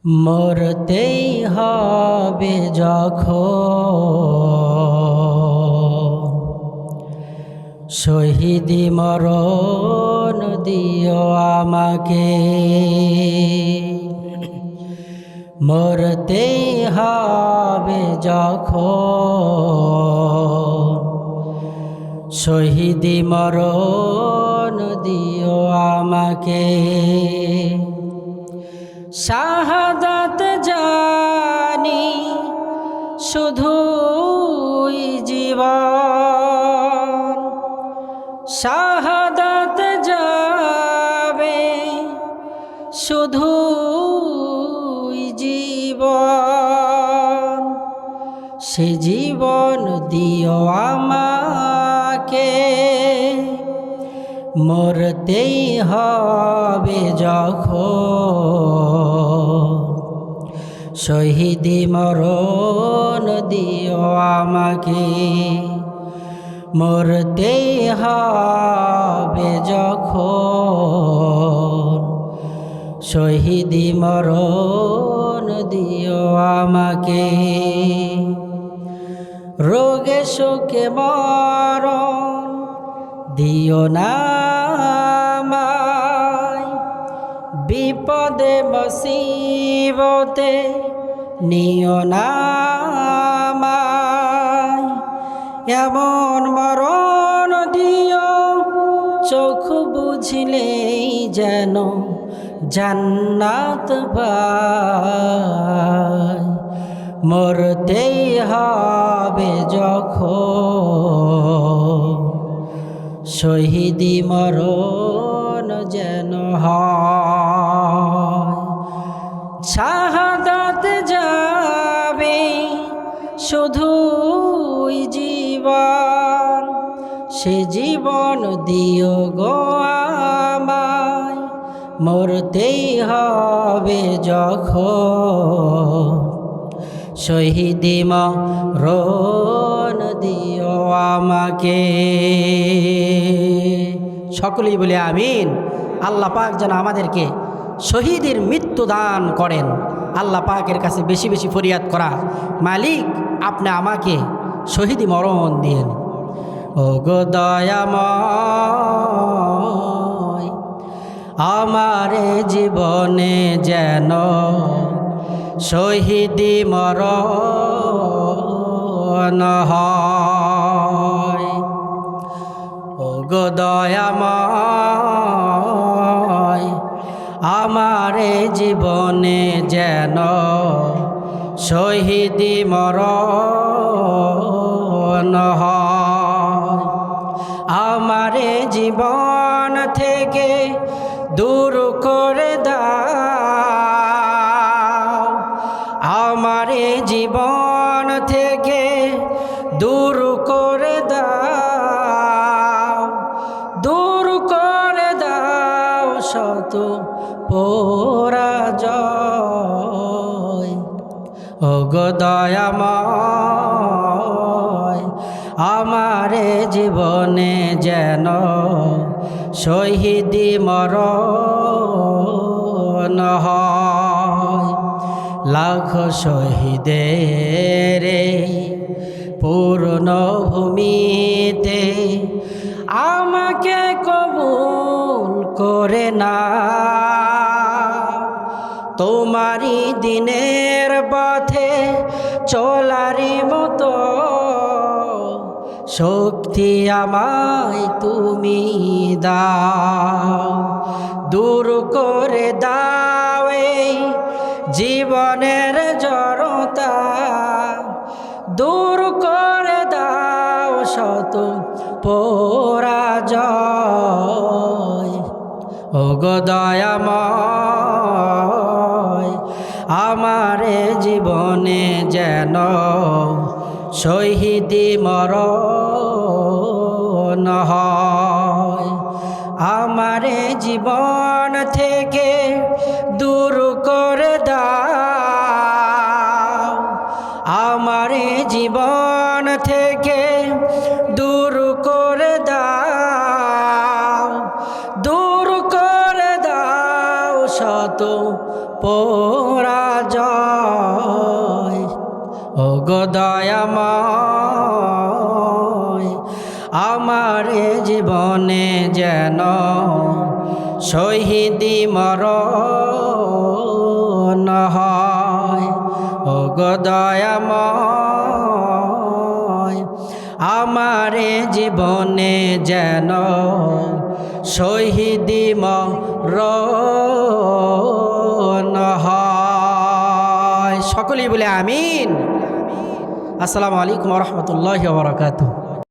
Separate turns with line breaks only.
মরতেই হবে যখন শহীদি মরণ দিও আমাকে। মরতেই হবে যখন শহীদি মরণ দিও আমাকে। শাহাদাত জানি শুধুই জীবন, শাহাদাত যাবে শুধুই জীবন। সে জীবন দিও আমাকে। মরতেই হবে যখন শহীদি মরণ দিও আমাকে। মরতেই হবে যখন শহীদি মরণ দিও আমাকে। রোগে শোকে মরণ দিও না আমায়, বিপদে মুসিবতে নিও না আমায়। এমন মরণ দিও চোখ বুঝলেই যেন জান্নাত পাই। মরতেই হবে যখন শহীদি মরণ যেন হয়। শাহাদাত যাবে শুধুই জীবন, সে জীবন দিও গো আমায়। মরতেই হবে যখন শহীদি মরণ দিও আমাকে। সকলেই বলে আমিন। আল্লাহ পাক যেন আমাদেরকে শহীদের মৃত্যু দান করেন। আল্লাহ পাকের কাছে বেশি বেশি ফরিয়াদ করা, মালিক আপনি আমাকে শহীদি মরণ দিয়েন। ও গো দয়াময়, আমারে জীবনে যেন শহীদি মরণ হয়। ও গো দয়াময়, আমারে জীবনে যেন শহীদি মরণ হয়। আমারে জীবন থেকে দূর করে দাও, আমারে জীবন থেকে দূর করে দাও, দূর করে দাও শত পরাজয়। ও গো দয়াময়, আমারে জীবনে যেন শহীদি মরণ হয়। লাখ শহীদের পূর্ণ ভূমিতে আমাকে কবুল করে না। তোমারই দিনের পথে চলারই মতো শক্তি আমায় তুমি দাও। দূর করে দাও এই জীবনের জড়তা, দূর করে দাও শত পরাজয়। ও গো দয়াময়, আমারে জীবনে যেন শহীদি মরণ হয়। আমারে জীবন থেকে দূর করে দাও, আমারে জীবন থেকে দূর করে দাও, দূর করে দাও শত পর পরাজয়। ও গো দয়াময়, আমার এ জীবনে যেন শহীদি মরণ হয়। ও গো দয়াময়, আমার এ জীবনে যেন শহীদি মরণ হয়। সকলেই বলে আমিন। আসসালামু আলাইকুম ওয়া রাহমাতুল্লাহি ওয়া বারাকাতুহু।